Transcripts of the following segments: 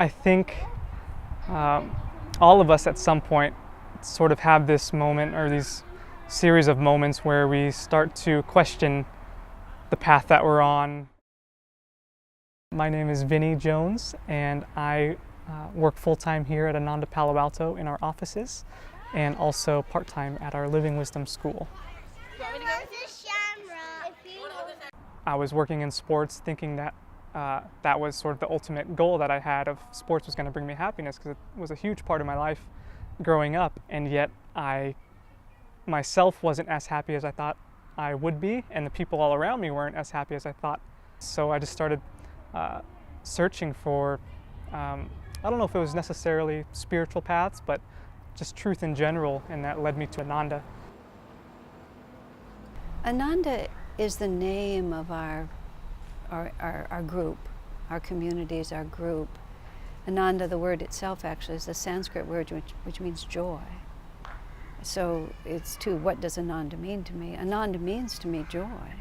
I think all of us at some point sort of have this moment or these series of moments where we start to question the path that we're on. My name is Vinny Jones, and I work full-time here at Ananda Palo Alto in our offices, and also part-time at our Living Wisdom School. I was working in sports thinking that that was sort of the ultimate goal that I had of sports was going to bring me happiness, because it was a huge part of my life growing up, and yet I myself wasn't as happy as I thought I would be, and the people all around me weren't as happy as I thought. So I just started searching for, I don't know if it was necessarily spiritual paths, but just truth in general, and that led me to Ananda. Ananda is the name of our group, our communities, our group. Ananda, the word itself actually is a Sanskrit word which means joy. So it's to what does Ananda mean to me? Ananda means to me joy.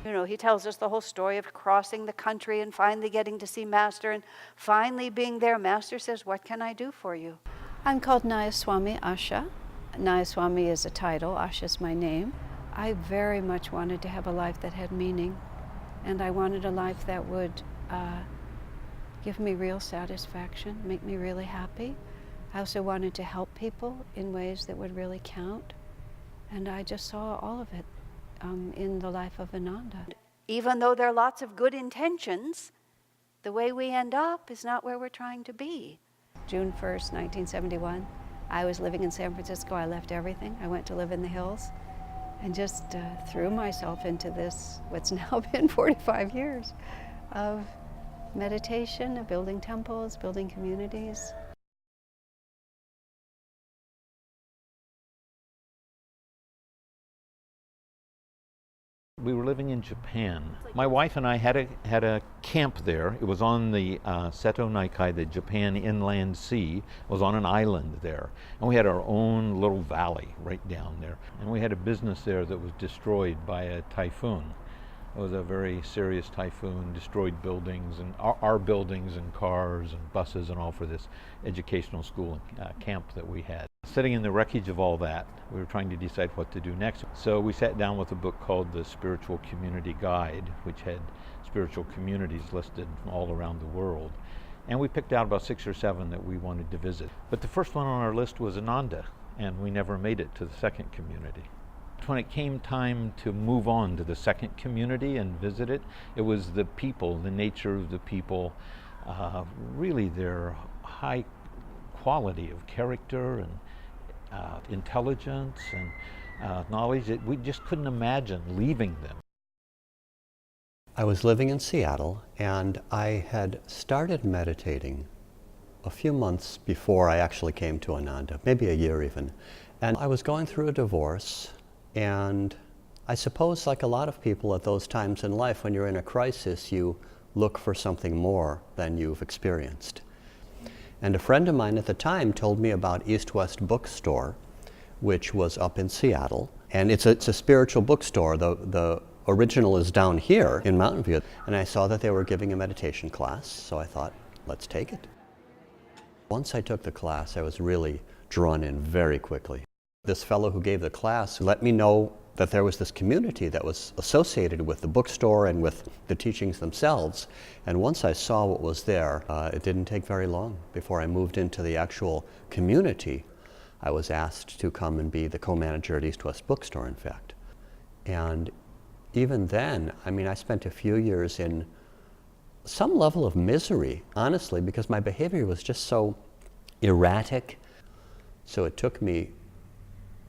You know, he tells us the whole story of crossing the country and finally getting to see Master, and finally being there. Master says, "What can I do for you?" I'm called Nayaswami Asha. Nayaswami is a title, Asha is my name. I very much wanted to have a life that had meaning, and I wanted a life that would give me real satisfaction, make me really happy. I also wanted to help people in ways that would really count, and I just saw all of it in the life of Ananda. Even though there are lots of good intentions, the way we end up is not where we're trying to be. June 1st, 1971, I was living in San Francisco. I left everything. I went to live in the hills and just threw myself into this, what's now been 45 years of meditation, of building temples, building communities. We were living in Japan. My wife and I had a camp there. It was on the Seto Naikai, the Japan Inland Sea. It was on an island there. And we had our own little valley right down there. And we had a business there that was destroyed by a typhoon. It was a very serious typhoon, destroyed buildings, and our buildings and cars and buses and all for this educational school camp that we had. Sitting in the wreckage of all that, we were trying to decide what to do next. So we sat down with a book called The Spiritual Community Guide, which had spiritual communities listed all around the world. And we picked out about 6 or 7 that we wanted to visit. But the first one on our list was Ananda, and we never made it to the second community. When it came time to move on to the second community and visit it, it was the people, the nature of the people, really their high quality of character and intelligence and knowledge that we just couldn't imagine leaving them. I was living in Seattle, and I had started meditating a few months before I actually came to Ananda, maybe a year even. And I was going through a divorce, and I suppose like a lot of people at those times in life, when you're in a crisis, you look for something more than you've experienced. And a friend of mine at the time told me about East West Bookstore, which was up in Seattle. And it's a spiritual bookstore. The original is down here in Mountain View. And I saw that they were giving a meditation class, so I thought, let's take it. Once I took the class, I was really drawn in very quickly. This fellow who gave the class let me know that there was this community that was associated with the bookstore and with the teachings themselves. And once I saw what was there, it didn't take very long before I moved into the actual community. I was asked to come and be the co-manager at East West Bookstore, in fact. And even then, I mean, I spent a few years in some level of misery, honestly, because my behavior was just so erratic. So it took me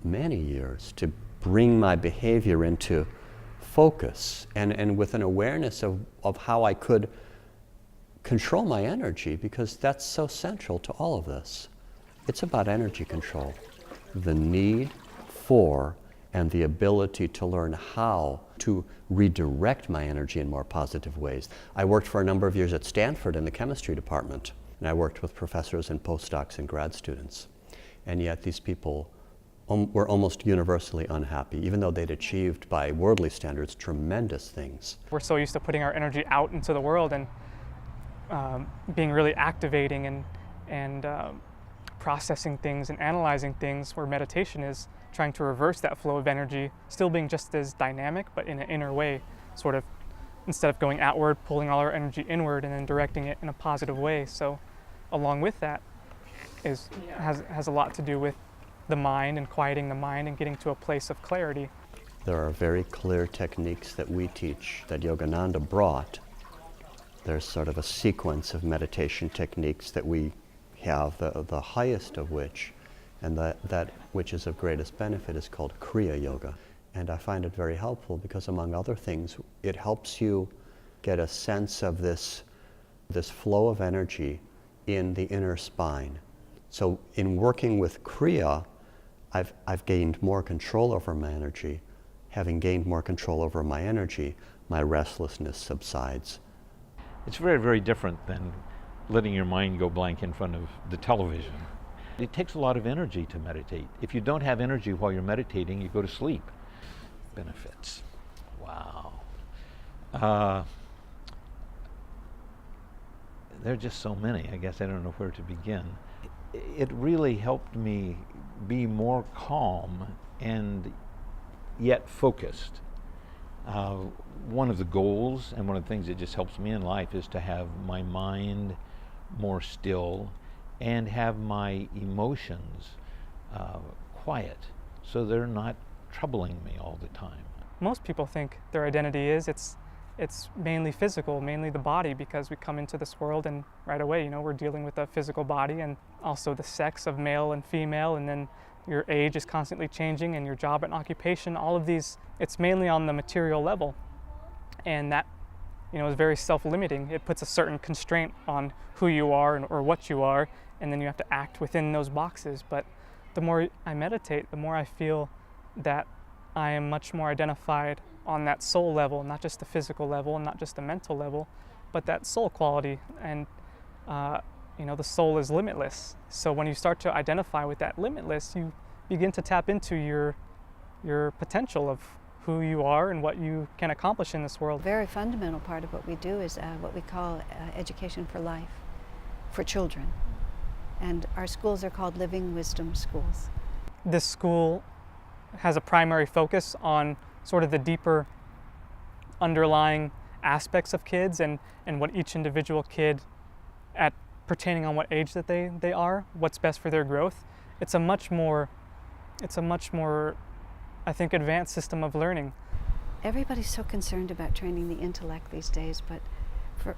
many years to bring my behavior into focus and with an awareness of how I could control my energy, because that's so central to all of this. It's about energy control, the need for and the ability to learn how to redirect my energy in more positive ways. I worked for a number of years at Stanford in the chemistry department, and I worked with professors and postdocs and grad students. And yet these people were almost universally unhappy, even though they'd achieved by worldly standards tremendous things. We're so used to putting our energy out into the world, and being really activating and processing things and analyzing things, where meditation is trying to reverse that flow of energy, still being just as dynamic, but in an inner way, sort of, instead of going outward, pulling all our energy inward and then directing it in a positive way. So along with that has a lot to do with the mind and quieting the mind and getting to a place of clarity. There are very clear techniques that we teach that Yogananda brought. There's sort of a sequence of meditation techniques that we have, the highest of which, and that which is of greatest benefit, is called Kriya Yoga. And I find it very helpful because, among other things, it helps you get a sense of this flow of energy in the inner spine. So in working with Kriya, I've gained more control over my energy. Having gained more control over my energy, my restlessness subsides. It's very, very different than letting your mind go blank in front of the television. It takes a lot of energy to meditate. If you don't have energy while you're meditating, you go to sleep. Benefits. Wow. There are just so many. I guess I don't know where to begin. It really helped me be more calm and yet focused. One of the goals and one of the things that just helps me in life is to have my mind more still and have my emotions quiet, so they're not troubling me all the time. Most people think their identity is it's mainly physical, mainly the body, because we come into this world and right away, we're dealing with a physical body and also the sex of male and female, and then your age is constantly changing and your job and occupation, all of these, it's mainly on the material level. And that, is very self-limiting. It puts a certain constraint on who you are or what you are, and then you have to act within those boxes. But the more I meditate, the more I feel that I am much more identified on that soul level, not just the physical level and not just the mental level, but that soul quality. And the soul is limitless. So when you start to identify with that limitless, you begin to tap into your potential of who you are and what you can accomplish in this world. A very fundamental part of what we do is what we call education for life, for children. And our schools are called Living Wisdom Schools. This school has a primary focus on sort of the deeper underlying aspects of kids and what each individual kid, pertaining on what age that they are, what's best for their growth. It's a much more, I think, advanced system of learning. Everybody's so concerned about training the intellect these days, but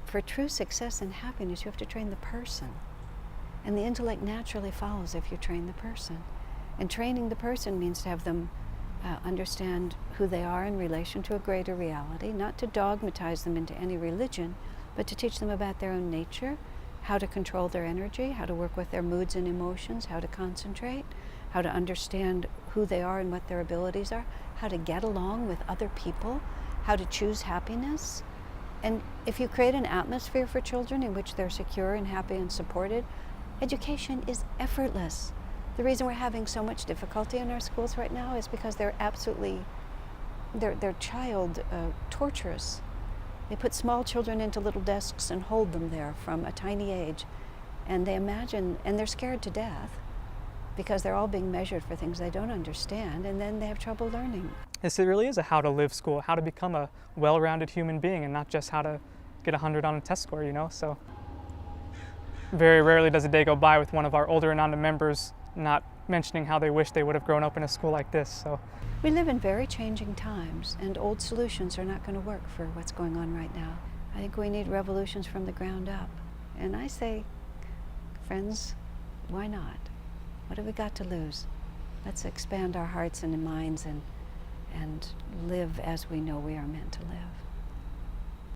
for true success and happiness, you have to train the person. And the intellect naturally follows if you train the person. And training the person means to have them understand who they are in relation to a greater reality, not to dogmatize them into any religion, but to teach them about their own nature, how to control their energy, how to work with their moods and emotions, how to concentrate, how to understand who they are and what their abilities are, how to get along with other people, how to choose happiness. And if you create an atmosphere for children in which they're secure and happy and supported, education is effortless. The reason we're having so much difficulty in our schools right now is because they're child torturous. They put small children into little desks and hold them there from a tiny age. And they imagine, and they're scared to death because they're all being measured for things they don't understand, and then they have trouble learning. Yes, it really is a how to live school, how to become a well-rounded human being and not just how to get 100 on a test score, So very rarely does a day go by with one of our older Ananda members not mentioning how they wish they would have grown up in a school like this. So we live in very changing times, and old solutions are not going to work for what's going on right now. I think we need revolutions from the ground up. And I say, friends, why not? What have we got to lose? Let's expand our hearts and minds and live as we know we are meant to live.